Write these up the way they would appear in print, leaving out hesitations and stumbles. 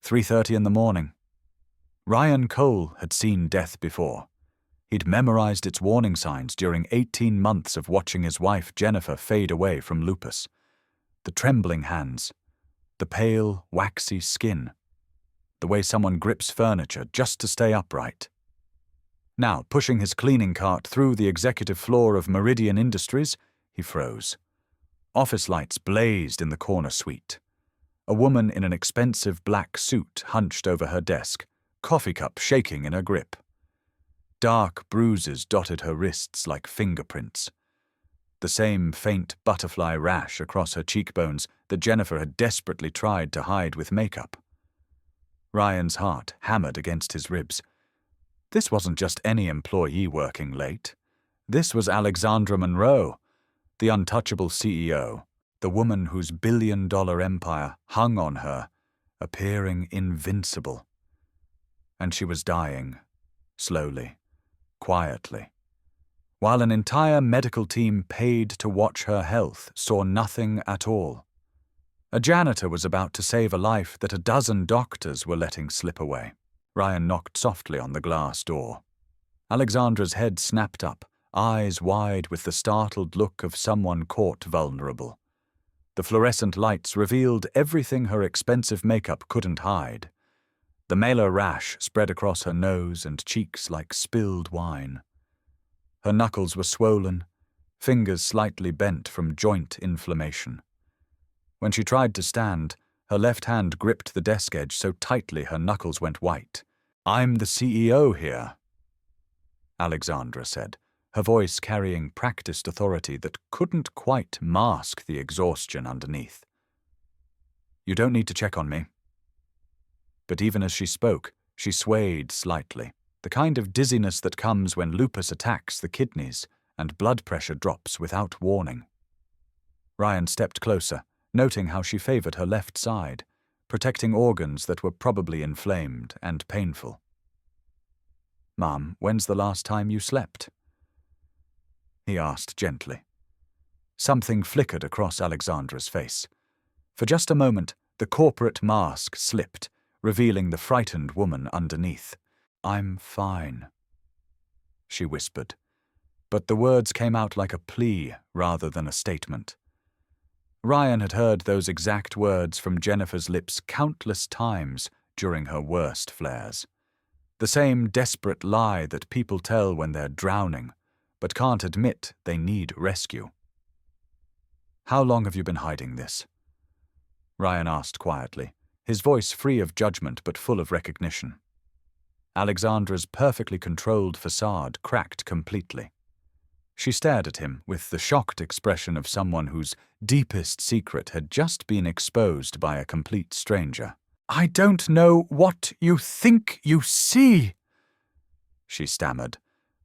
3:30 in the morning. Ryan Cole had seen death before. He'd memorized its warning signs during 18 months of watching his wife Jennifer fade away from lupus. The trembling hands, the pale, waxy skin, the way someone grips furniture just to stay upright. Now, pushing his cleaning cart through the executive floor of Meridian Industries, he froze. Office lights blazed in the corner suite. A woman in an expensive black suit hunched over her desk, coffee cup shaking in her grip. Dark bruises dotted her wrists like fingerprints. The same faint butterfly rash across her cheekbones that Jennifer had desperately tried to hide with makeup. Ryan's heart hammered against his ribs. This wasn't just any employee working late. This was Alexandra Monroe, the untouchable CEO, the woman whose billion-dollar empire hung on her, appearing invincible. And she was dying, slowly, quietly, while an entire medical team paid to watch her health saw nothing at all. A janitor was about to save a life that a dozen doctors were letting slip away. Ryan knocked softly on the glass door. Alexandra's head snapped up, eyes wide with the startled look of someone caught vulnerable. The fluorescent lights revealed everything her expensive makeup couldn't hide. The malar rash spread across her nose and cheeks like spilled wine. Her knuckles were swollen, fingers slightly bent from joint inflammation. When she tried to stand, her left hand gripped the desk edge so tightly her knuckles went white. "I'm the CEO here," Alexandra said, her voice carrying practiced authority that couldn't quite mask the exhaustion underneath. "You don't need to check on me." But even as she spoke, she swayed slightly, the kind of dizziness that comes when lupus attacks the kidneys and blood pressure drops without warning. Ryan stepped closer, noting how she favored her left side, protecting organs that were probably inflamed and painful. "Mom, when's the last time you slept?" he asked gently. Something flickered across Alexandra's face. For just a moment, the corporate mask slipped, revealing the frightened woman underneath. "I'm fine," she whispered, but the words came out like a plea rather than a statement. Ryan had heard those exact words from Jennifer's lips countless times during her worst flares. The same desperate lie that people tell when they're drowning, but can't admit they need rescue. "How long have you been hiding this?" Ryan asked quietly, his voice free of judgment but full of recognition. Alexandra's perfectly controlled facade cracked completely. She stared at him with the shocked expression of someone whose deepest secret had just been exposed by a complete stranger. "I don't know what you think you see," she stammered,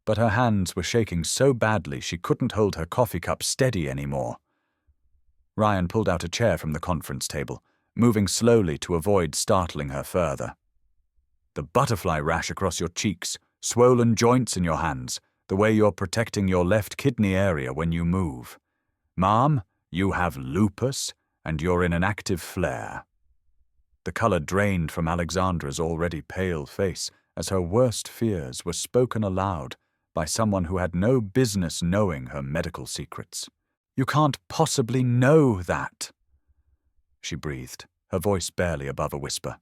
but her hands were shaking so badly she couldn't hold her coffee cup steady anymore. Ryan pulled out a chair from the conference table, moving slowly to avoid startling her further. "The butterfly rash across your cheeks, swollen joints in your hands, the way you're protecting your left kidney area when you move. Mom, you have lupus, and you're in an active flare." The color drained from Alexandra's already pale face as her worst fears were spoken aloud by someone who had no business knowing her medical secrets. "You can't possibly know that," she breathed, her voice barely above a whisper.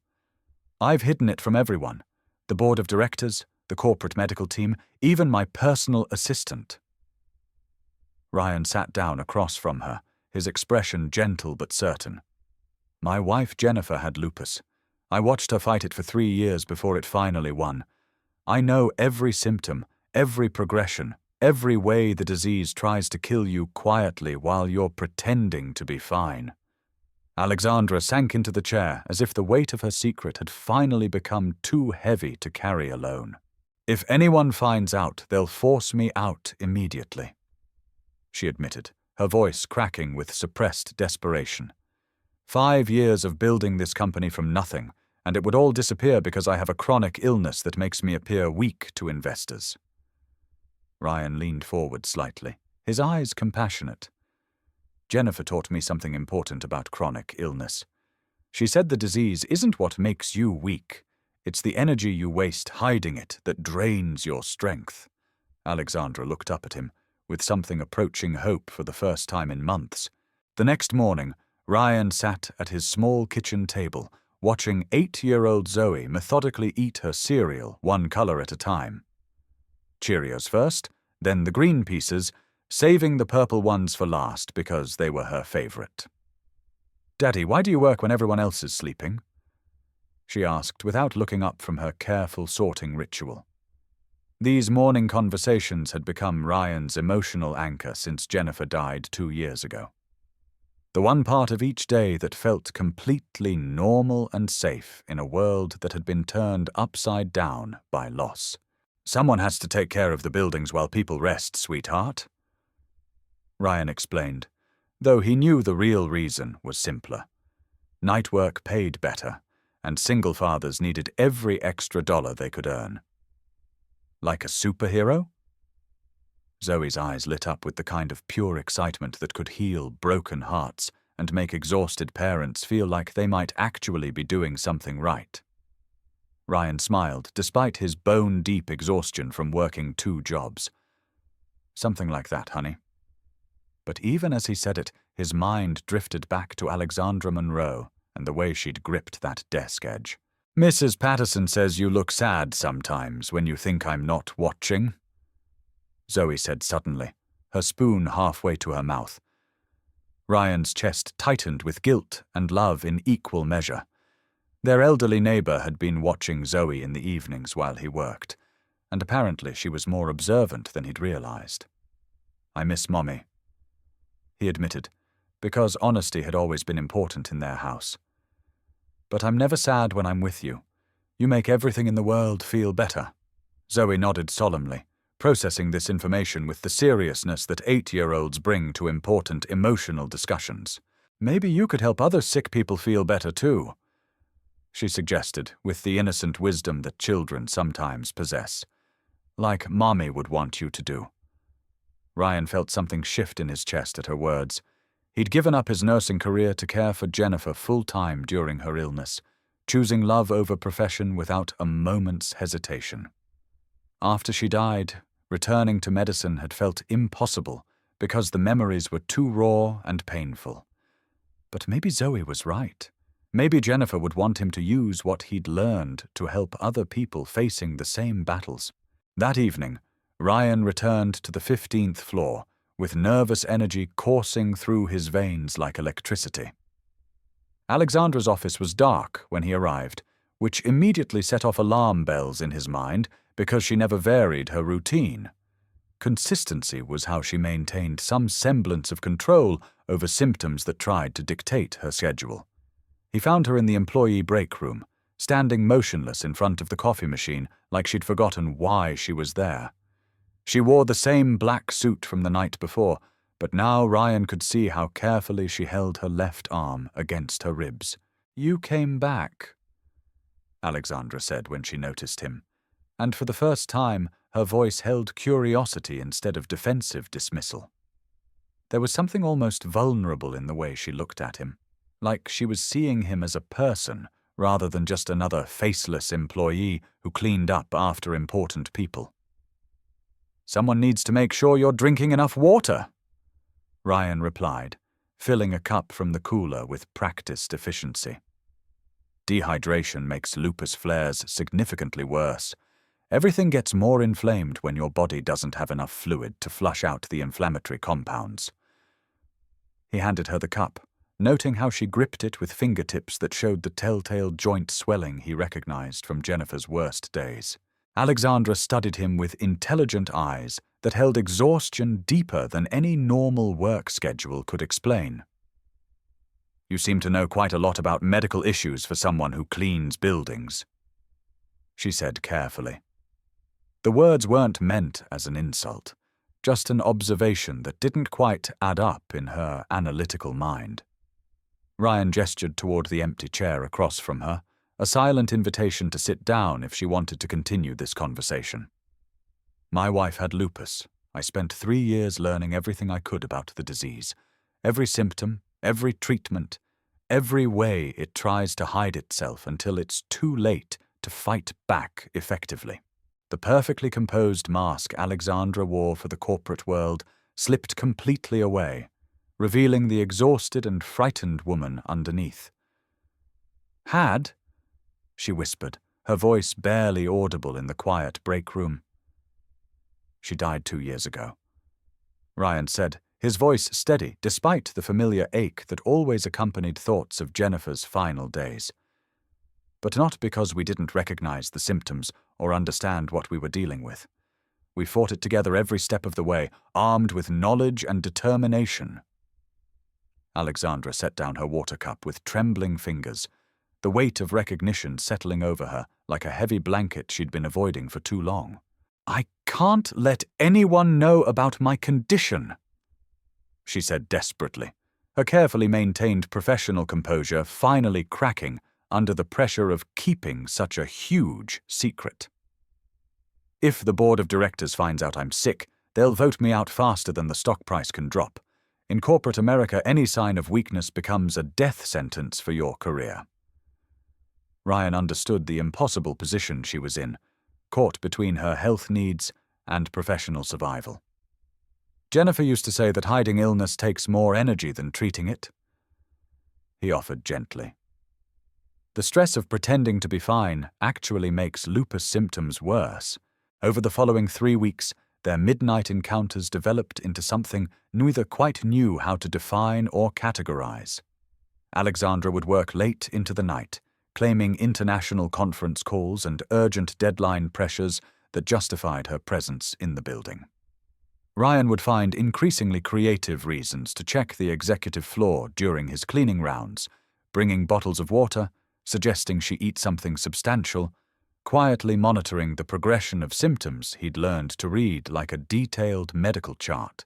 "I've hidden it from everyone, the board of directors, the corporate medical team, even my personal assistant." Ryan sat down across from her, his expression gentle but certain. "My wife Jennifer had lupus. I watched her fight it for 3 years before it finally won. I know every symptom, every progression, every way the disease tries to kill you quietly while you're pretending to be fine." Alexandra sank into the chair as if the weight of her secret had finally become too heavy to carry alone. "If anyone finds out, they'll force me out immediately," she admitted, her voice cracking with suppressed desperation. 5 years of building this company from nothing, and it would all disappear because I have a chronic illness that makes me appear weak to investors. Ryan leaned forward slightly, his eyes compassionate. "Jennifer taught me something important about chronic illness. She said the disease isn't what makes you weak. It's the energy you waste hiding it that drains your strength. Alexandra looked up at him, with something approaching hope for the first time in months. The next morning, Ryan sat at his small kitchen table, watching 8-year-old Zoe methodically eat her cereal one color at a time. Cheerios first, then the green pieces, saving the purple ones for last because they were her favorite. "Daddy, why do you work when everyone else is sleeping?" she asked without looking up from her careful sorting ritual. These morning conversations had become Ryan's emotional anchor since Jennifer died 2 years ago. The one part of each day that felt completely normal and safe in a world that had been turned upside down by loss. "Someone has to take care of the buildings while people rest, sweetheart," Ryan explained, though he knew the real reason was simpler. Night work paid better, and single fathers needed every extra dollar they could earn. "Like a superhero?" Zoe's eyes lit up with the kind of pure excitement that could heal broken hearts and make exhausted parents feel like they might actually be doing something right. Ryan smiled, despite his bone-deep exhaustion from working 2 jobs. "Something like that, honey." But even as he said it, his mind drifted back to Alexandra Monroe and the way she'd gripped that desk edge. "Mrs. Patterson says you look sad sometimes when you think I'm not watching," Zoe said suddenly, her spoon halfway to her mouth. Ryan's chest tightened with guilt and love in equal measure. Their elderly neighbor had been watching Zoe in the evenings while he worked, and apparently she was more observant than he'd realized. "I miss Mommy," he admitted, because honesty had always been important in their house. "But I'm never sad when I'm with you. You make everything in the world feel better." Zoe nodded solemnly, processing this information with the seriousness that 8-year-olds bring to important emotional discussions. "Maybe you could help other sick people feel better too," she suggested, with the innocent wisdom that children sometimes possess. "Like Mommy would want you to do." Ryan felt something shift in his chest at her words. He'd given up his nursing career to care for Jennifer full-time during her illness, choosing love over profession without a moment's hesitation. After she died, returning to medicine had felt impossible because the memories were too raw and painful. But maybe Zoe was right. Maybe Jennifer would want him to use what he'd learned to help other people facing the same battles. That evening, Ryan returned to the 15th floor, with nervous energy coursing through his veins like electricity. Alexandra's office was dark when he arrived, which immediately set off alarm bells in his mind because she never varied her routine. Consistency was how she maintained some semblance of control over symptoms that tried to dictate her schedule. He found her in the employee break room, standing motionless in front of the coffee machine like she'd forgotten why she was there. She wore the same black suit from the night before, but now Ryan could see how carefully she held her left arm against her ribs. "You came back," Alexandra said when she noticed him, and for the first time her voice held curiosity instead of defensive dismissal. There was something almost vulnerable in the way she looked at him, like she was seeing him as a person rather than just another faceless employee who cleaned up after important people. "Someone needs to make sure you're drinking enough water," Ryan replied, filling a cup from the cooler with practiced efficiency. Dehydration makes lupus flares significantly worse. Everything gets more inflamed when your body doesn't have enough fluid to flush out the inflammatory compounds. He handed her the cup, noting how she gripped it with fingertips that showed the telltale joint swelling he recognized from Jennifer's worst days. Alexandra studied him with intelligent eyes that held exhaustion deeper than any normal work schedule could explain. "You seem to know quite a lot about medical issues for someone who cleans buildings," she said carefully. The words weren't meant as an insult, just an observation that didn't quite add up in her analytical mind. Ryan gestured toward the empty chair across from her, a silent invitation to sit down if she wanted to continue this conversation. "My wife had lupus. I spent 3 years learning everything I could about the disease. Every symptom, every treatment, every way it tries to hide itself until it's too late to fight back effectively. The perfectly composed mask Alexandra wore for the corporate world slipped completely away, revealing the exhausted and frightened woman underneath. "Had?" she whispered, her voice barely audible in the quiet break room. "She died 2 years ago," Ryan said, his voice steady despite the familiar ache that always accompanied thoughts of Jennifer's final days. But not because we didn't recognize the symptoms or understand what we were dealing with. We fought it together every step of the way, armed with knowledge and determination. Alexandra set down her water cup with trembling fingers, the weight of recognition settling over her like a heavy blanket she'd been avoiding for too long. "I can't let anyone know about my condition," she said desperately, her carefully maintained professional composure finally cracking under the pressure of keeping such a huge secret. "If the board of directors finds out I'm sick, they'll vote me out faster than the stock price can drop. In corporate America, any sign of weakness becomes a death sentence for your career." Ryan understood the impossible position she was in, caught between her health needs and professional survival. "Jennifer used to say that hiding illness takes more energy than treating it," he offered gently. "The stress of pretending to be fine actually makes lupus symptoms worse." Over the following 3 weeks, their midnight encounters developed into something neither quite knew how to define or categorize. Alexandra would work late into the night, claiming international conference calls and urgent deadline pressures that justified her presence in the building. Ryan would find increasingly creative reasons to check the executive floor during his cleaning rounds, bringing bottles of water, suggesting she eat something substantial, quietly monitoring the progression of symptoms he'd learned to read like a detailed medical chart.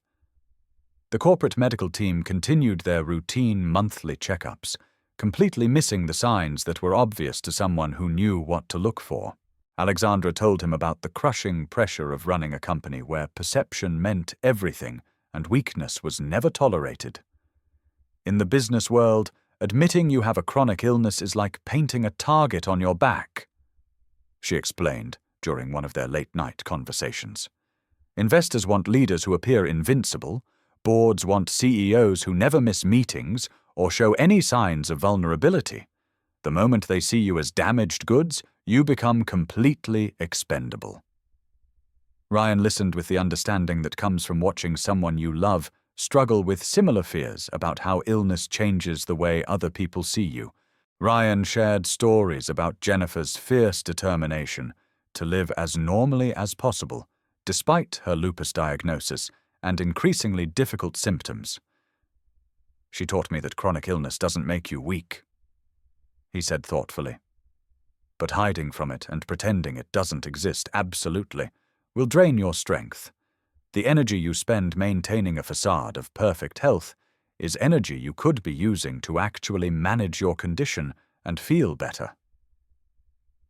The corporate medical team continued their routine monthly checkups, completely missing the signs that were obvious to someone who knew what to look for. Alexandra told him about the crushing pressure of running a company where perception meant everything and weakness was never tolerated. "In the business world, admitting you have a chronic illness is like painting a target on your back," she explained during one of their late-night conversations. "Investors want leaders who appear invincible, boards want CEOs who never miss meetings or show any signs of vulnerability. The moment they see you as damaged goods, you become completely expendable." Ryan listened with the understanding that comes from watching someone you love struggle with similar fears about how illness changes the way other people see you. Ryan shared stories about Jennifer's fierce determination to live as normally as possible, despite her lupus diagnosis and increasingly difficult symptoms. "She taught me that chronic illness doesn't make you weak," he said thoughtfully. "But hiding from it and pretending it doesn't exist absolutely will drain your strength. The energy you spend maintaining a facade of perfect health is energy you could be using to actually manage your condition and feel better."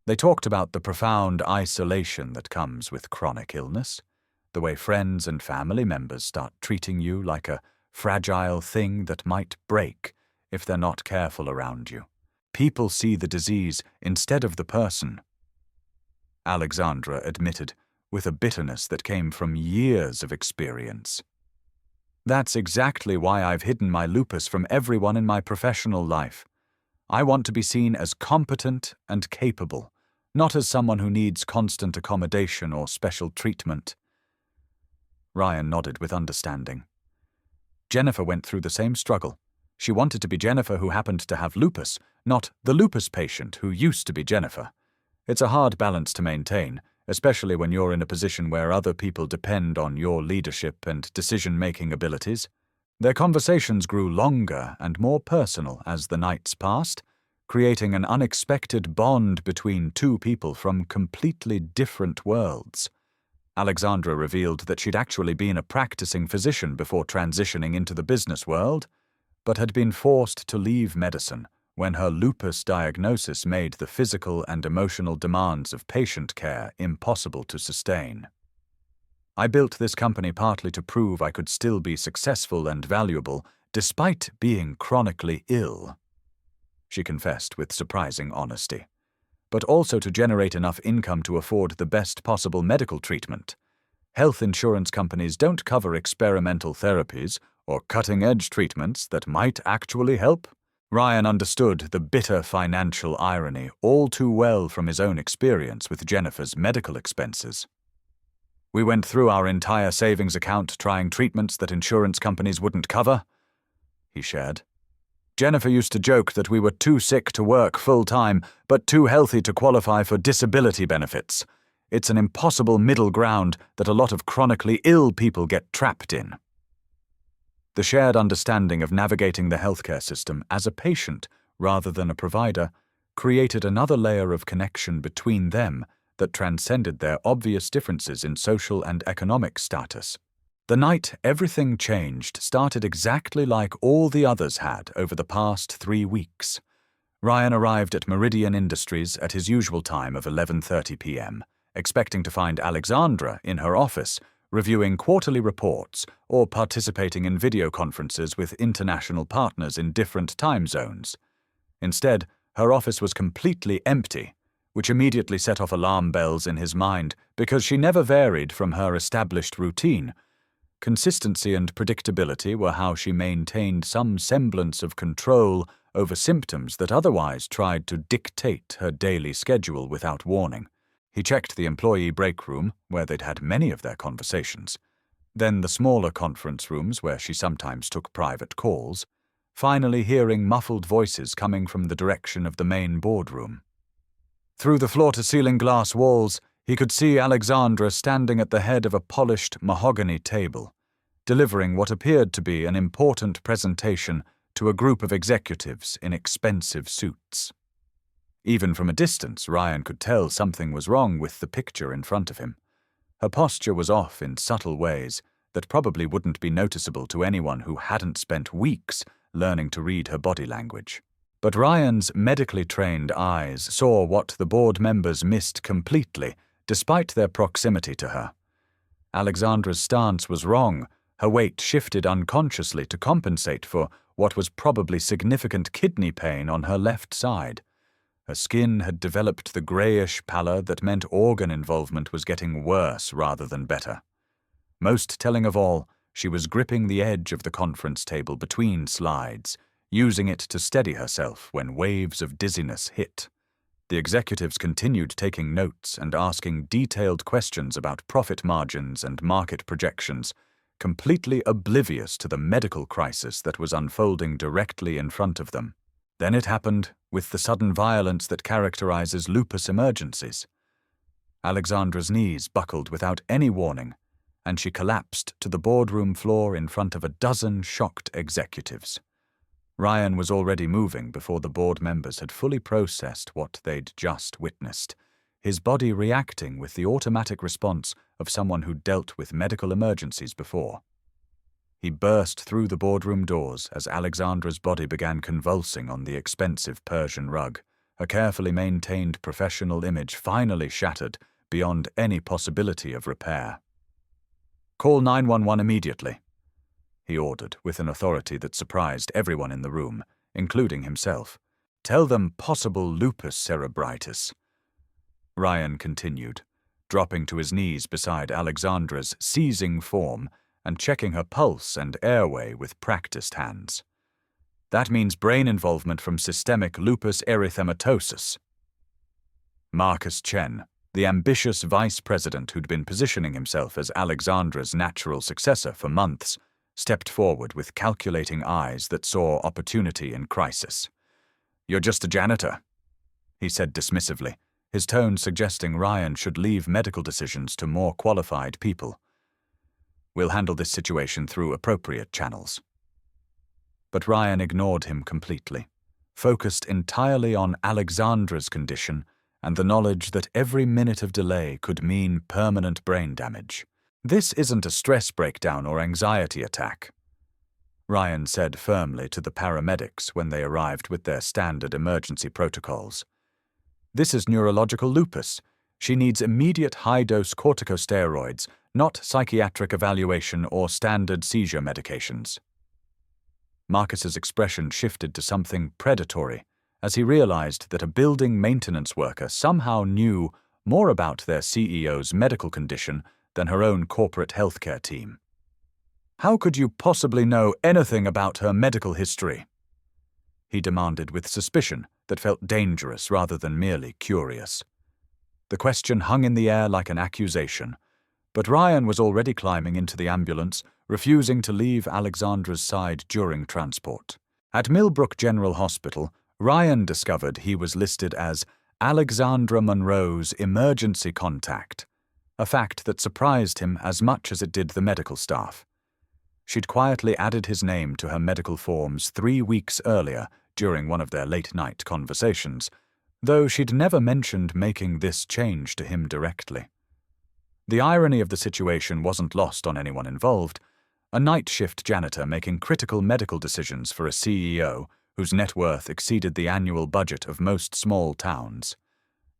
They talked about the profound isolation that comes with chronic illness, the way friends and family members start treating you like a fragile thing that might break if they're not careful around you. People see the disease instead of the person, Alexandra admitted, with a bitterness that came from years of experience. "That's exactly why I've hidden my lupus from everyone in my professional life. I want to be seen as competent and capable, not as someone who needs constant accommodation or special treatment." Ryan nodded with understanding. Jennifer went through the same struggle. She wanted to be Jennifer who happened to have lupus, not the lupus patient who used to be Jennifer. It's a hard balance to maintain, especially when you're in a position where other people depend on your leadership and decision-making abilities. Their conversations grew longer and more personal as the nights passed, creating an unexpected bond between two people from completely different worlds. Alexandra revealed that she'd actually been a practicing physician before transitioning into the business world, but had been forced to leave medicine when her lupus diagnosis made the physical and emotional demands of patient care impossible to sustain. "I built this company partly to prove I could still be successful and valuable despite being chronically ill," she confessed with surprising honesty, but also to generate enough income to afford the best possible medical treatment. Health insurance companies don't cover experimental therapies or cutting-edge treatments that might actually help. Ryan understood the bitter financial irony all too well from his own experience with Jennifer's medical expenses. "We went through our entire savings account trying treatments that insurance companies wouldn't cover," he shared. "Jennifer used to joke that we were too sick to work full-time, but too healthy to qualify for disability benefits. It's an impossible middle ground that a lot of chronically ill people get trapped in." The shared understanding of navigating the healthcare system as a patient rather than a provider created another layer of connection between them that transcended their obvious differences in social and economic status. The night everything changed started exactly like all the others had over the past 3 weeks. Ryan arrived at Meridian Industries at his usual time of 11:30 p.m., expecting to find Alexandra in her office, reviewing quarterly reports or participating in video conferences with international partners in different time zones. Instead, her office was completely empty, which immediately set off alarm bells in his mind because she never varied from her established routine. Consistency and predictability were how she maintained some semblance of control over symptoms that otherwise tried to dictate her daily schedule without warning. He checked the employee break room, where they'd had many of their conversations, then the smaller conference rooms where she sometimes took private calls, finally hearing muffled voices coming from the direction of the main boardroom. Through the floor-to-ceiling glass walls, he could see Alexandra standing at the head of a polished mahogany table, delivering what appeared to be an important presentation to a group of executives in expensive suits. Even from a distance, Ryan could tell something was wrong with the picture in front of him. Her posture was off in subtle ways that probably wouldn't be noticeable to anyone who hadn't spent weeks learning to read her body language. But Ryan's medically trained eyes saw what the board members missed completely, despite their proximity to her. Alexandra's stance was wrong. Her weight shifted unconsciously to compensate for what was probably significant kidney pain on her left side. Her skin had developed the grayish pallor that meant organ involvement was getting worse rather than better. Most telling of all, she was gripping the edge of the conference table between slides, using it to steady herself when waves of dizziness hit. The executives continued taking notes and asking detailed questions about profit margins and market projections, completely oblivious to the medical crisis that was unfolding directly in front of them. Then it happened, with the sudden violence that characterizes lupus emergencies. Alexandra's knees buckled without any warning, and she collapsed to the boardroom floor in front of a dozen shocked executives. Ryan was already moving before the board members had fully processed what they'd just witnessed, his body reacting with the automatic response of someone who'd dealt with medical emergencies before. He burst through the boardroom doors as Alexandra's body began convulsing on the expensive Persian rug, her carefully maintained professional image finally shattered beyond any possibility of repair. "Call 911 immediately," he ordered with an authority that surprised everyone in the room, including himself. "Tell them possible lupus cerebritis." Ryan continued, dropping to his knees beside Alexandra's seizing form and checking her pulse and airway with practiced hands. "That means brain involvement from systemic lupus erythematosus." Marcus Chen, the ambitious vice president who'd been positioning himself as Alexandra's natural successor for months, stepped forward with calculating eyes that saw opportunity in crisis. "You're just a janitor," he said dismissively, his tone suggesting Ryan should leave medical decisions to more qualified people. "We'll handle this situation through appropriate channels." But Ryan ignored him completely, focused entirely on Alexandra's condition and the knowledge that every minute of delay could mean permanent brain damage. "This isn't a stress breakdown or anxiety attack," Ryan said firmly to the paramedics when they arrived with their standard emergency protocols. "This is neurological lupus. She needs immediate high-dose corticosteroids, not psychiatric evaluation or standard seizure medications." Marcus's expression shifted to something predatory as he realized that a building maintenance worker somehow knew more about their CEO's medical condition than her own corporate healthcare team. "How could you possibly know anything about her medical history?" he demanded with suspicion that felt dangerous rather than merely curious. The question hung in the air like an accusation, but Ryan was already climbing into the ambulance, refusing to leave Alexandra's side during transport. At Millbrook General Hospital, Ryan discovered he was listed as Alexandra Monroe's emergency contact, a fact that surprised him as much as it did the medical staff. She'd quietly added his name to her medical forms 3 weeks earlier during one of their late-night conversations, though she'd never mentioned making this change to him directly. The irony of the situation wasn't lost on anyone involved. A night shift janitor making critical medical decisions for a CEO whose net worth exceeded the annual budget of most small towns.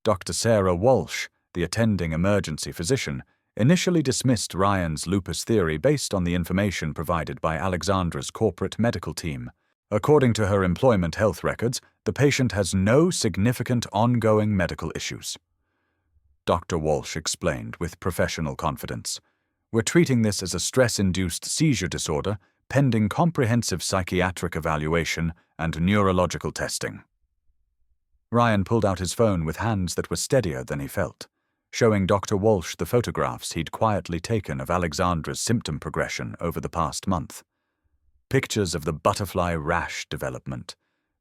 Dr. Sarah Walsh, the attending emergency physician, initially dismissed Ryan's lupus theory based on the information provided by Alexandra's corporate medical team. According to her employment health records, the patient has no significant ongoing medical issues. Dr. Walsh explained with professional confidence, "We're treating this as a stress-induced seizure disorder, pending comprehensive psychiatric evaluation and neurological testing." Ryan pulled out his phone with hands that were steadier than he felt, showing Dr. Walsh the photographs he'd quietly taken of Alexandra's symptom progression over the past month. Pictures of the butterfly rash development,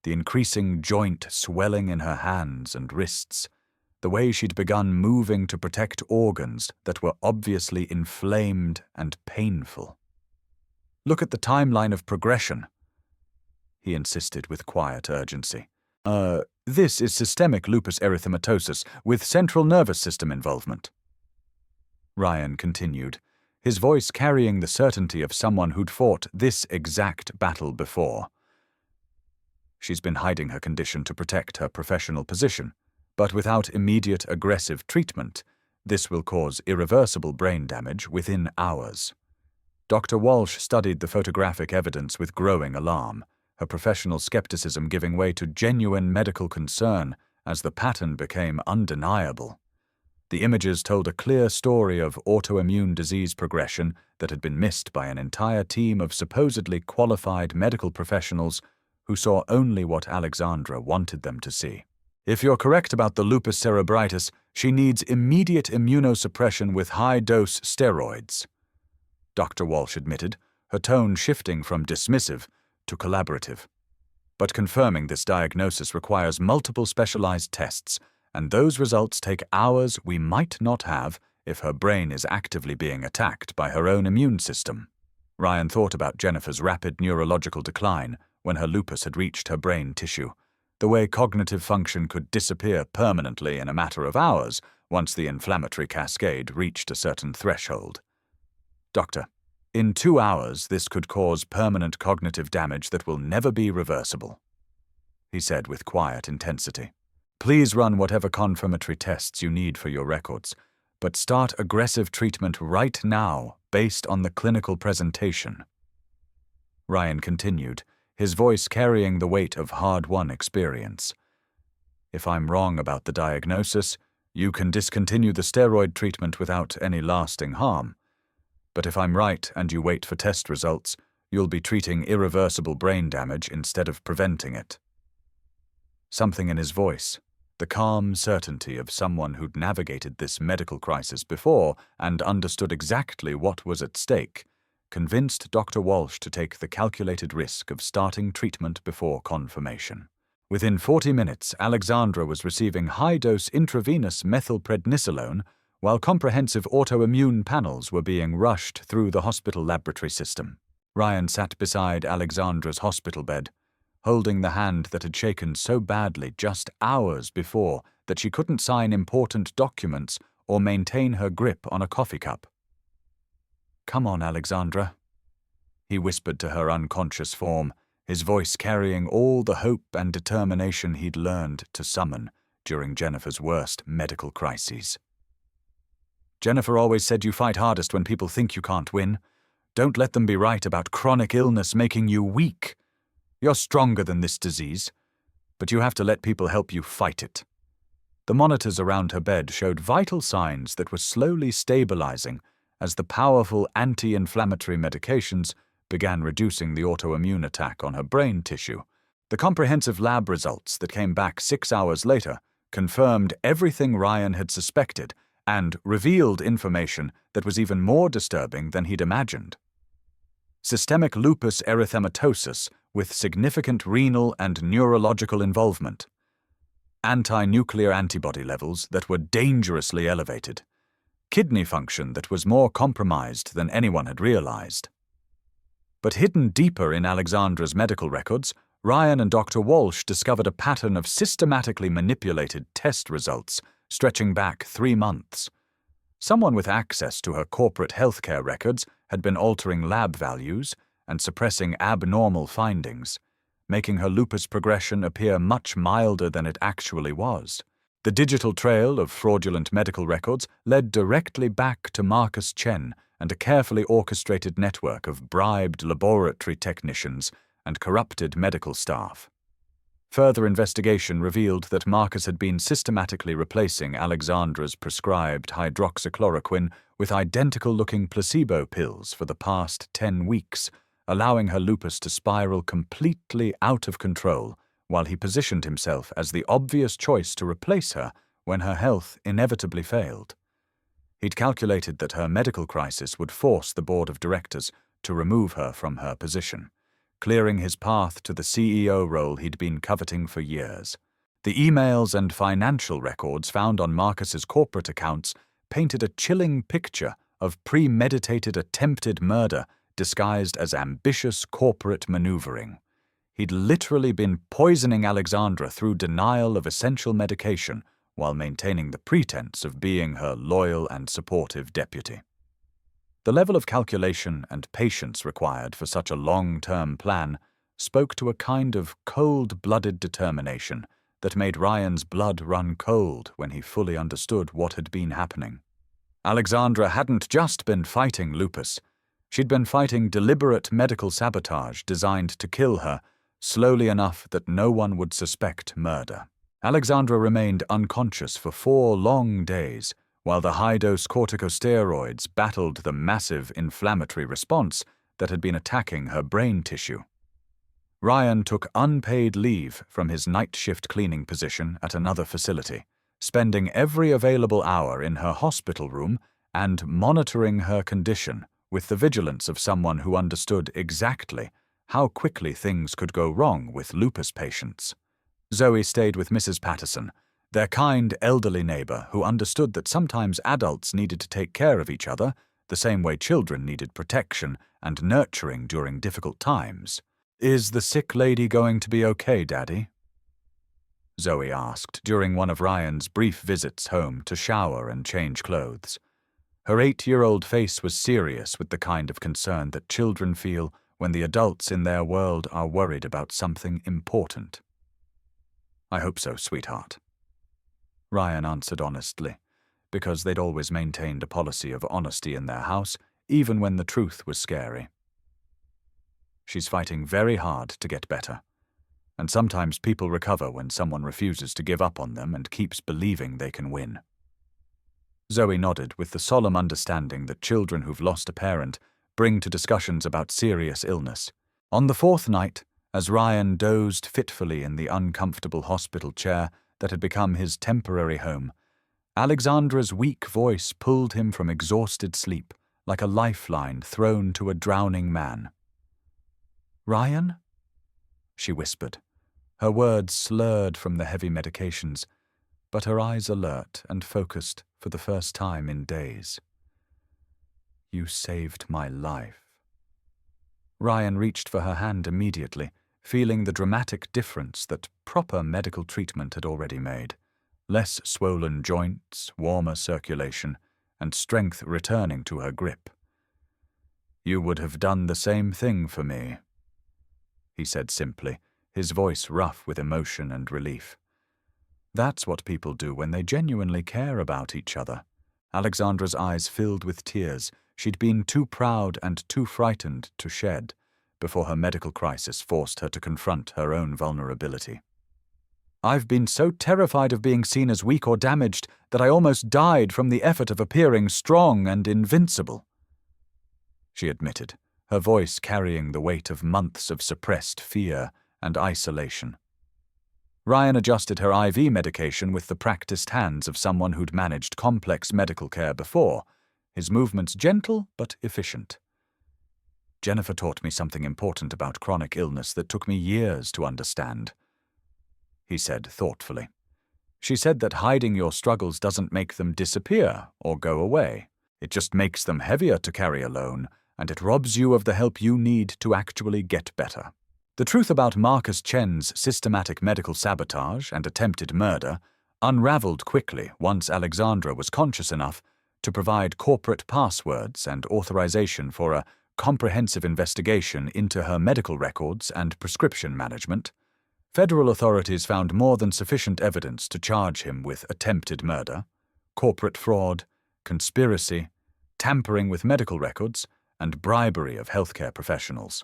the increasing joint swelling in her hands and wrists, the way she'd begun moving to protect organs that were obviously inflamed and painful. "Look at the timeline of progression," he insisted with quiet urgency. This is systemic lupus erythematosus with central nervous system involvement." Ryan continued, his voice carrying the certainty of someone who'd fought this exact battle before. "She's been hiding her condition to protect her professional position, but without immediate aggressive treatment, this will cause irreversible brain damage within hours." Dr. Walsh studied the photographic evidence with growing alarm, her professional skepticism giving way to genuine medical concern as the pattern became undeniable. The images told a clear story of autoimmune disease progression that had been missed by an entire team of supposedly qualified medical professionals who saw only what Alexandra wanted them to see. "If you're correct about the lupus cerebritis, she needs immediate immunosuppression with high-dose steroids," Dr. Walsh admitted, her tone shifting from dismissive to collaborative. "But confirming this diagnosis requires multiple specialized tests, and those results take hours we might not have if her brain is actively being attacked by her own immune system." Ryan thought about Jennifer's rapid neurological decline when her lupus had reached her brain tissue, the way cognitive function could disappear permanently in a matter of hours once the inflammatory cascade reached a certain threshold. "Doctor, in 2 hours this could cause permanent cognitive damage that will never be reversible," he said with quiet intensity. "Please run whatever confirmatory tests you need for your records, but start aggressive treatment right now based on the clinical presentation." Ryan continued, his voice carrying the weight of hard-won experience. "If I'm wrong about the diagnosis, you can discontinue the steroid treatment without any lasting harm. But if I'm right and you wait for test results, you'll be treating irreversible brain damage instead of preventing it." Something in his voice, the calm certainty of someone who'd navigated this medical crisis before and understood exactly what was at stake, convinced Dr. Walsh to take the calculated risk of starting treatment before confirmation. Within 40 minutes, Alexandra was receiving high-dose intravenous methylprednisolone, while comprehensive autoimmune panels were being rushed through the hospital laboratory system. Ryan sat beside Alexandra's hospital bed, holding the hand that had shaken so badly just hours before that she couldn't sign important documents or maintain her grip on a coffee cup. "Come on, Alexandra," he whispered to her unconscious form, his voice carrying all the hope and determination he'd learned to summon during Jennifer's worst medical crises. "Jennifer always said you fight hardest when people think you can't win. Don't let them be right about chronic illness making you weak. You're stronger than this disease. but you have to let people help you fight it. The monitors around her bed showed vital signs that were slowly stabilizing as the powerful anti-inflammatory medications began reducing the autoimmune attack on her brain tissue. The comprehensive lab results that came back 6 hours later confirmed everything Ryan had suspected and revealed information that was even more disturbing than he'd imagined. Systemic lupus erythematosus with significant renal and neurological involvement. Anti-nuclear antibody levels that were dangerously elevated. Kidney function that was more compromised than anyone had realized. But hidden deeper in Alexandra's medical records, Ryan and Dr. Walsh discovered a pattern of systematically manipulated test results stretching back 3 months. Someone with access to her corporate healthcare records had been altering lab values and suppressing abnormal findings, making her lupus progression appear much milder than it actually was. The digital trail of fraudulent medical records led directly back to Marcus Chen and a carefully orchestrated network of bribed laboratory technicians and corrupted medical staff. Further investigation revealed that Marcus had been systematically replacing Alexandra's prescribed hydroxychloroquine with identical-looking placebo pills for the past 10 weeks, allowing her lupus to spiral completely out of control while he positioned himself as the obvious choice to replace her when her health inevitably failed. He'd calculated that her medical crisis would force the board of directors to remove her from her position, clearing his path to the CEO role he'd been coveting for years. The emails and financial records found on Marcus's corporate accounts painted a chilling picture of premeditated attempted murder disguised as ambitious corporate maneuvering. He'd literally been poisoning Alexandra through denial of essential medication while maintaining the pretense of being her loyal and supportive deputy. The level of calculation and patience required for such a long-term plan spoke to a kind of cold-blooded determination that made Ryan's blood run cold when he fully understood what had been happening. Alexandra hadn't just been fighting lupus. She'd been fighting deliberate medical sabotage designed to kill her slowly enough that no one would suspect murder. Alexandra remained unconscious for 4 long days, while the high-dose corticosteroids battled the massive inflammatory response that had been attacking her brain tissue. Ryan took unpaid leave from his night shift cleaning position at another facility, spending every available hour in her hospital room and monitoring her condition with the vigilance of someone who understood exactly how quickly things could go wrong with lupus patients. Zoe stayed with Mrs. Patterson, their kind elderly neighbor who understood that sometimes adults needed to take care of each other the same way children needed protection and nurturing during difficult times. "Is the sick lady going to be okay, Daddy?" Zoe asked during one of Ryan's brief visits home to shower and change clothes. Her 8-year-old face was serious with the kind of concern that children feel when the adults in their world are worried about something important. "I hope so, sweetheart," Ryan answered honestly, because they'd always maintained a policy of honesty in their house, even when the truth was scary. "She's fighting very hard to get better, and sometimes people recover when someone refuses to give up on them and keeps believing they can win." Zoe nodded with the solemn understanding that children who've lost a parent bring to discussions about serious illness. On the 4th night, as Ryan dozed fitfully in the uncomfortable hospital chair that had become his temporary home, Alexandra's weak voice pulled him from exhausted sleep like a lifeline thrown to a drowning man. "Ryan?" she whispered, her words slurred from the heavy medications, but her eyes alert and focused for the first time in days. "You saved my life." Ryan reached for her hand immediately, feeling the dramatic difference that proper medical treatment had already made. Less swollen joints, warmer circulation, and strength returning to her grip. "You would have done the same thing for me," he said simply, his voice rough with emotion and relief. That's what people do when they genuinely care about each other. Alexandra's eyes filled with tears she'd been too proud and too frightened to shed before her medical crisis forced her to confront her own vulnerability. I've been so terrified of being seen as weak or damaged that I almost died from the effort of appearing strong and invincible," she admitted, her voice carrying the weight of months of suppressed fear and isolation. Ryan adjusted her IV medication with the practiced hands of someone who'd managed complex medical care before, his movements gentle but efficient. "Jennifer taught me something important about chronic illness that took me years to understand," he said thoughtfully. "She said that hiding your struggles doesn't make them disappear or go away. It just makes them heavier to carry alone, and it robs you of the help you need to actually get better." The truth about Marcus Chen's systematic medical sabotage and attempted murder unraveled quickly once Alexandra was conscious enough to provide corporate passwords and authorization for a comprehensive investigation into her medical records and prescription management. Federal authorities found more than sufficient evidence to charge him with attempted murder, corporate fraud, conspiracy, tampering with medical records, and bribery of healthcare professionals.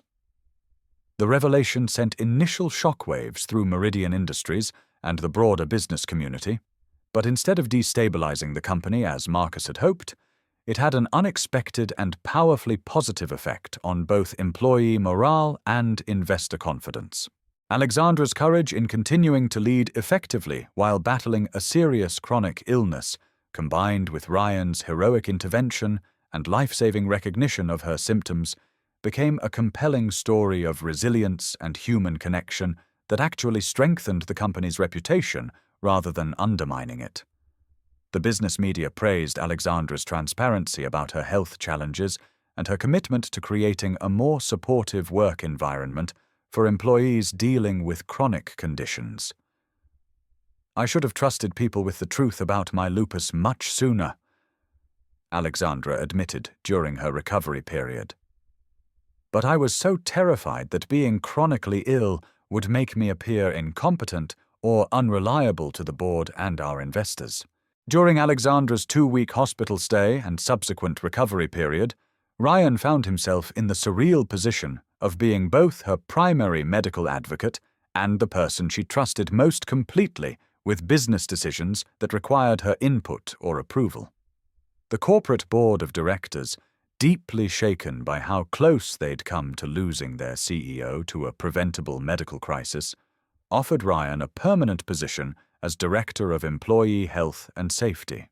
The revelation sent initial shockwaves through Meridian Industries and the broader business community, but instead of destabilizing the company as Marcus had hoped, it had an unexpected and powerfully positive effect on both employee morale and investor confidence. Alexandra's courage in continuing to lead effectively while battling a serious chronic illness, combined with Ryan's heroic intervention and life-saving recognition of her symptoms, became a compelling story of resilience and human connection that actually strengthened the company's reputation rather than undermining it. The business media praised Alexandra's transparency about her health challenges and her commitment to creating a more supportive work environment for employees dealing with chronic conditions. "I should have trusted people with the truth about my lupus much sooner," Alexandra admitted during her recovery period. "But I was so terrified that being chronically ill would make me appear incompetent or unreliable to the board and our investors." During Alexandra's 2-week hospital stay and subsequent recovery period, Ryan found himself in the surreal position of being both her primary medical advocate and the person she trusted most completely with business decisions that required her input or approval. The corporate board of directors, deeply shaken by how close they'd come to losing their CEO to a preventable medical crisis, offered Ryan a permanent position as Director of Employee Health and Safety.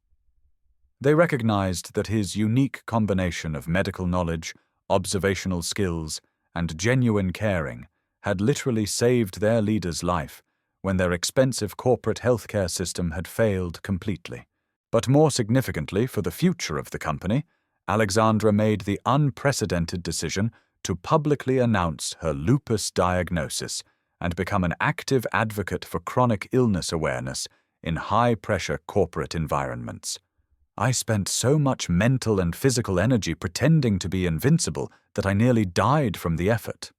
They recognized that his unique combination of medical knowledge, observational skills, and genuine caring had literally saved their leader's life when their expensive corporate healthcare system had failed completely. But more significantly for the future of the company, Alexandra made the unprecedented decision to publicly announce her lupus diagnosis and become an active advocate for chronic illness awareness in high-pressure corporate environments. "I spent so much mental and physical energy pretending to be invincible that I nearly died from the effort,"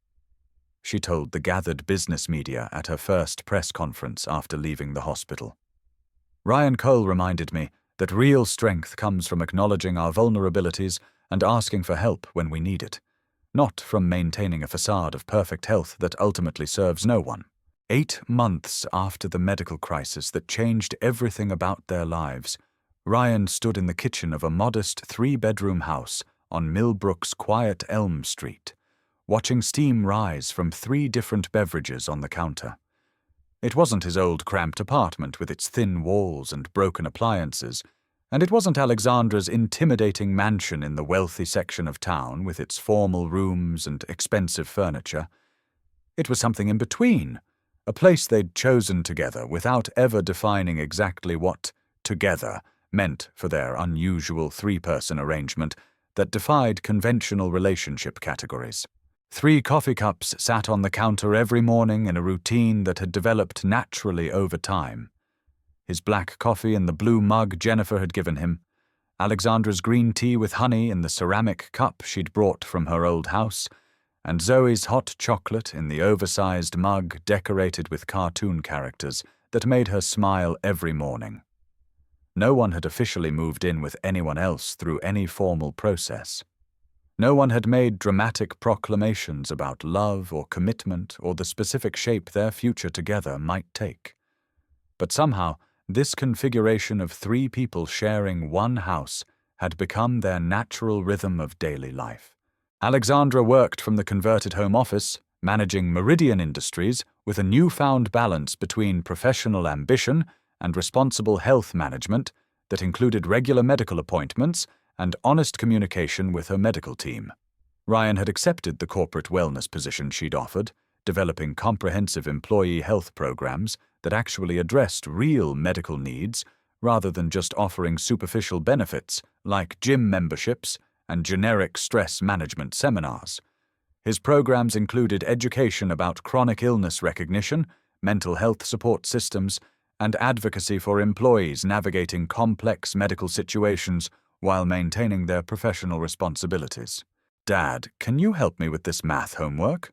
she told the gathered business media at her first press conference after leaving the hospital. "Ryan Cole reminded me that real strength comes from acknowledging our vulnerabilities and asking for help when we need it, not from maintaining a facade of perfect health that ultimately serves no one." 8 months after the medical crisis that changed everything about their lives, Ryan stood in the kitchen of a modest 3-bedroom house on Millbrook's quiet Elm Street, watching steam rise from 3 different beverages on the counter. It wasn't his old cramped apartment with its thin walls and broken appliances, and it wasn't Alexandra's intimidating mansion in the wealthy section of town with its formal rooms and expensive furniture. It was something in between, a place they'd chosen together without ever defining exactly what "together" meant for their unusual 3-person arrangement that defied conventional relationship categories. 3 coffee cups sat on the counter every morning in a routine that had developed naturally over time. His black coffee in the blue mug Jennifer had given him, Alexandra's green tea with honey in the ceramic cup she'd brought from her old house, and Zoe's hot chocolate in the oversized mug decorated with cartoon characters that made her smile every morning. No one had officially moved in with anyone else through any formal process. No one had made dramatic proclamations about love or commitment or the specific shape their future together might take. But somehow, this configuration of three people sharing one house had become their natural rhythm of daily life. Alexandra worked from the converted home office, managing Meridian Industries with a newfound balance between professional ambition and responsible health management that included regular medical appointments and honest communication with her medical team. Ryan had accepted the corporate wellness position she'd offered, developing comprehensive employee health programs that actually addressed real medical needs rather than just offering superficial benefits like gym memberships and generic stress management seminars. His programs included education about chronic illness recognition, mental health support systems, and advocacy for employees navigating complex medical situations while maintaining their professional responsibilities. "Dad, can you help me with this math homework?"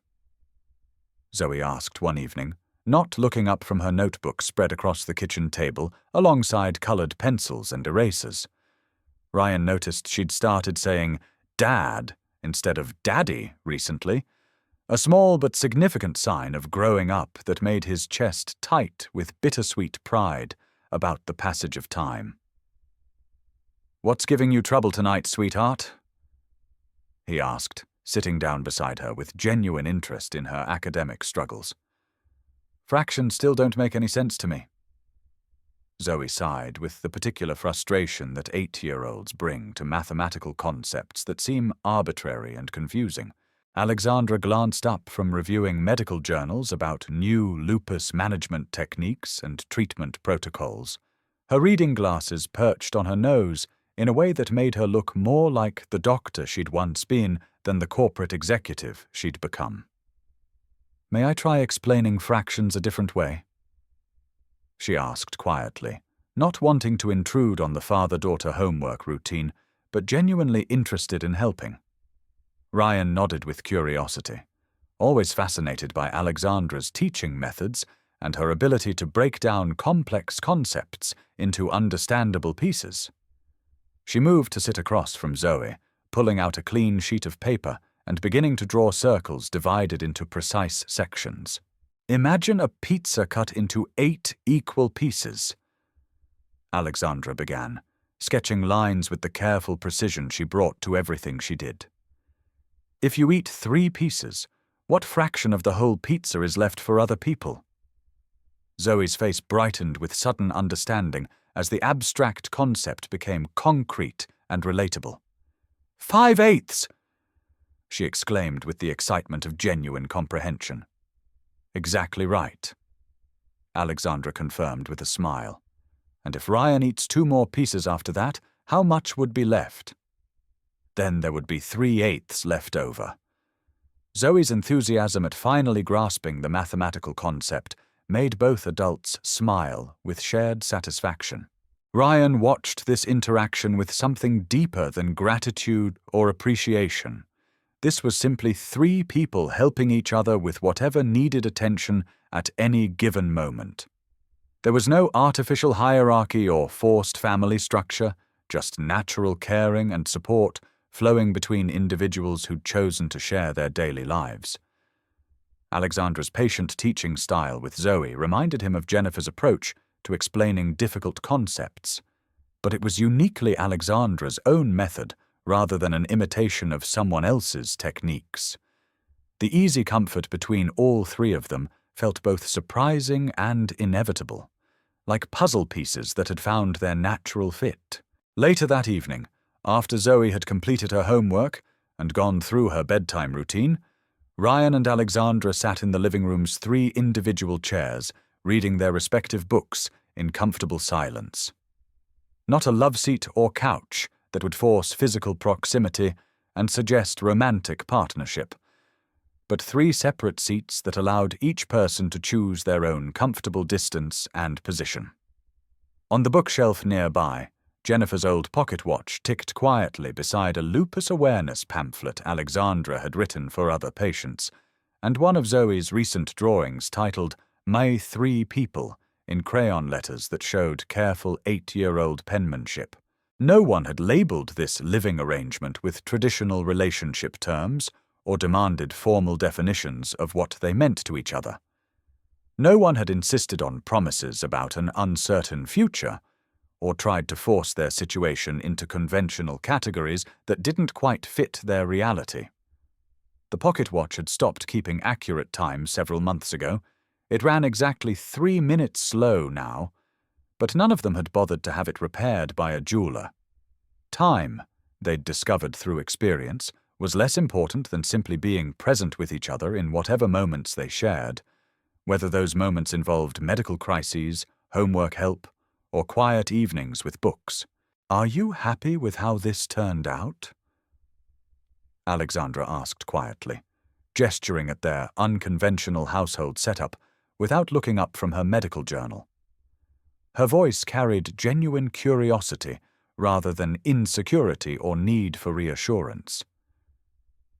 Zoe asked one evening, not looking up from her notebook spread across the kitchen table alongside colored pencils and erasers. Ryan noticed she'd started saying "Dad" instead of "Daddy" recently, a small but significant sign of growing up that made his chest tight with bittersweet pride about the passage of time. "What's giving you trouble tonight, sweetheart?" he asked, sitting down beside her with genuine interest in her academic struggles. "Fractions still don't make any sense to me." Zoe sighed with the particular frustration that 8-year-olds bring to mathematical concepts that seem arbitrary and confusing. Alexandra glanced up from reviewing medical journals about new lupus management techniques and treatment protocols, her reading glasses perched on her nose in a way that made her look more like the doctor she'd once been than the corporate executive she'd become. "May I try explaining fractions a different way?" she asked quietly, not wanting to intrude on the father-daughter homework routine, but genuinely interested in helping. Ryan nodded with curiosity, always fascinated by Alexandra's teaching methods and her ability to break down complex concepts into understandable pieces. She moved to sit across from Zoe, pulling out a clean sheet of paper and beginning to draw circles divided into precise sections. "Imagine a pizza cut into 8 equal pieces," Alexandra began, sketching lines with the careful precision she brought to everything she did. "If you eat 3 pieces, what fraction of the whole pizza is left for other people?" Zoe's face brightened with sudden understanding as the abstract concept became concrete and relatable. 5/8! She exclaimed with the excitement of genuine comprehension. "Exactly right," Alexandra confirmed with a smile. "And if Ryan eats 2 more pieces after that, how much would be left?" "Then there would be 3/8 left over." Zoe's enthusiasm at finally grasping the mathematical concept made both adults smile with shared satisfaction. Ryan watched this interaction with something deeper than gratitude or appreciation. This was simply 3 people helping each other with whatever needed attention at any given moment. There was no artificial hierarchy or forced family structure, just natural caring and support flowing between individuals who'd chosen to share their daily lives. Alexandra's patient teaching style with Zoe reminded him of Jennifer's approach to explaining difficult concepts, but it was uniquely Alexandra's own method rather than an imitation of someone else's techniques. The easy comfort between all 3 of them felt both surprising and inevitable, like puzzle pieces that had found their natural fit. Later that evening, after Zoe had completed her homework and gone through her bedtime routine, Ryan and Alexandra sat in the living room's 3 individual chairs, reading their respective books in comfortable silence. Not a love seat or couch that would force physical proximity and suggest romantic partnership, but 3 separate seats that allowed each person to choose their own comfortable distance and position. On the bookshelf nearby, Jennifer's old pocket watch ticked quietly beside a lupus awareness pamphlet Alexandra had written for other patients, and one of Zoe's recent drawings titled "My 3 People" in crayon letters that showed careful 8-year-old penmanship. No one had labeled this living arrangement with traditional relationship terms or demanded formal definitions of what they meant to each other. No one had insisted on promises about an uncertain future, or tried to force their situation into conventional categories that didn't quite fit their reality. The pocket watch had stopped keeping accurate time several months ago. It ran exactly 3 minutes slow now, but none of them had bothered to have it repaired by a jeweler. Time, they'd discovered through experience, was less important than simply being present with each other in whatever moments they shared, whether those moments involved medical crises, homework help, or quiet evenings with books. "Are you happy with how this turned out?" Alexandra asked quietly, gesturing at their unconventional household setup without looking up from her medical journal. Her voice carried genuine curiosity rather than insecurity or need for reassurance.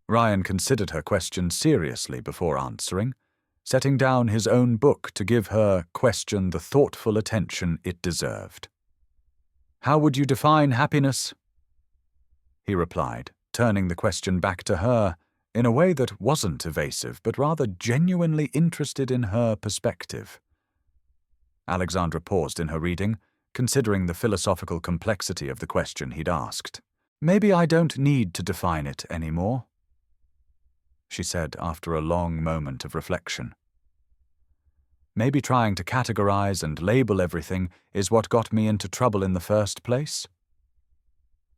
Ryan considered her question seriously before answering, setting down his own book to give her question the thoughtful attention it deserved. "How would you define happiness?" he replied, turning the question back to her in a way that wasn't evasive but rather genuinely interested in her perspective. Alexandra paused in her reading, considering the philosophical complexity of the question he'd asked. "Maybe I don't need to define it anymore," she said after a long moment of reflection. "Maybe trying to categorize and label everything is what got me into trouble in the first place?"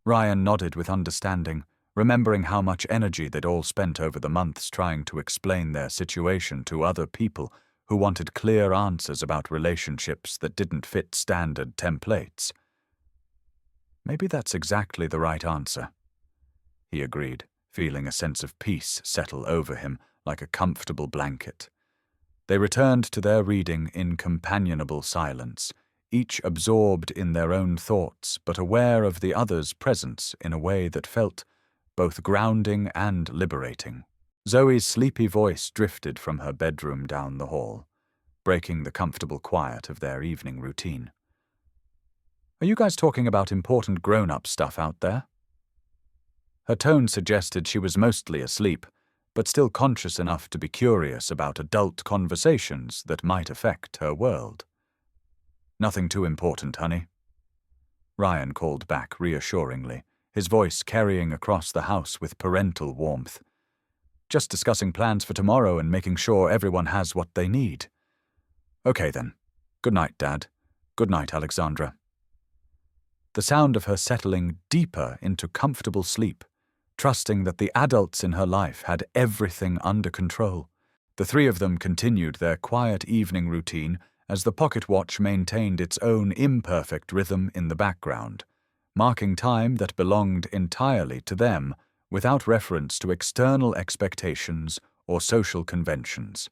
Ryan nodded with understanding, remembering how much energy they'd all spent over the months trying to explain their situation to other people who wanted clear answers about relationships that didn't fit standard templates. "Maybe that's exactly the right answer," he agreed, feeling a sense of peace settle over him like a comfortable blanket. They returned to their reading in companionable silence, each absorbed in their own thoughts but aware of the other's presence in a way that felt both grounding and liberating. Zoe's sleepy voice drifted from her bedroom down the hall, breaking the comfortable quiet of their evening routine. "Are you guys talking about important grown-up stuff out there?" Her tone suggested she was mostly asleep, but still conscious enough to be curious about adult conversations that might affect her world. "Nothing too important, honey," Ryan called back reassuringly, his voice carrying across the house with parental warmth. "Just discussing plans for tomorrow and making sure everyone has what they need." "Okay then. Good night, Dad. Good night, Alexandra." The sound of her settling deeper into comfortable sleep, trusting that the adults in her life had everything under control. The three of them continued their quiet evening routine as the pocket watch maintained its own imperfect rhythm in the background, marking time that belonged entirely to them without reference to external expectations or social conventions.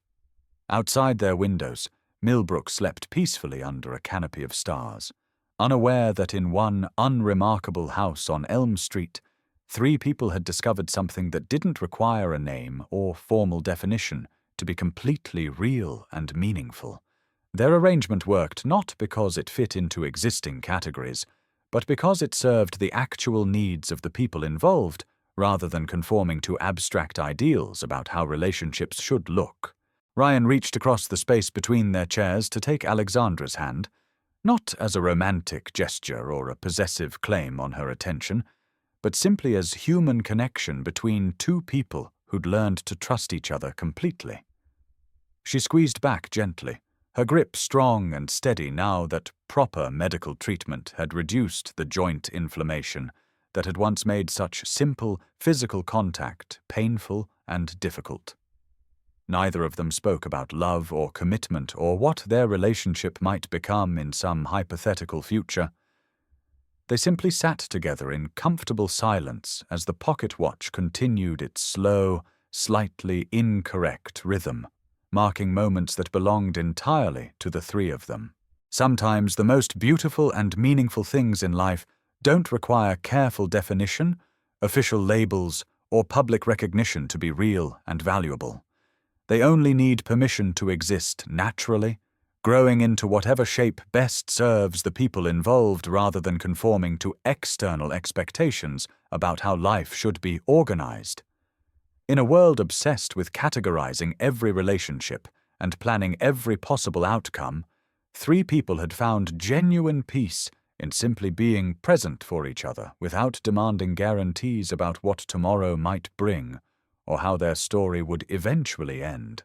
Outside their windows, Millbrook slept peacefully under a canopy of stars, unaware that in one unremarkable house on Elm Street, 3 people had discovered something that didn't require a name or formal definition to be completely real and meaningful. Their arrangement worked not because it fit into existing categories, but because it served the actual needs of the people involved rather than conforming to abstract ideals about how relationships should look. Ryan reached across the space between their chairs to take Alexandra's hand, not as a romantic gesture or a possessive claim on her attention, but simply as human connection between 2 people who'd learned to trust each other completely. She squeezed back gently, her grip strong and steady now that proper medical treatment had reduced the joint inflammation that had once made such simple physical contact painful and difficult. Neither of them spoke about love or commitment or what their relationship might become in some hypothetical future. They simply sat together in comfortable silence as the pocket watch continued its slow, slightly incorrect rhythm, marking moments that belonged entirely to the 3 of them. Sometimes the most beautiful and meaningful things in life don't require careful definition, official labels, or public recognition to be real and valuable. They only need permission to exist naturally, growing into whatever shape best serves the people involved rather than conforming to external expectations about how life should be organized. In a world obsessed with categorizing every relationship and planning every possible outcome, 3 people had found genuine peace in simply being present for each other without demanding guarantees about what tomorrow might bring or how their story would eventually end.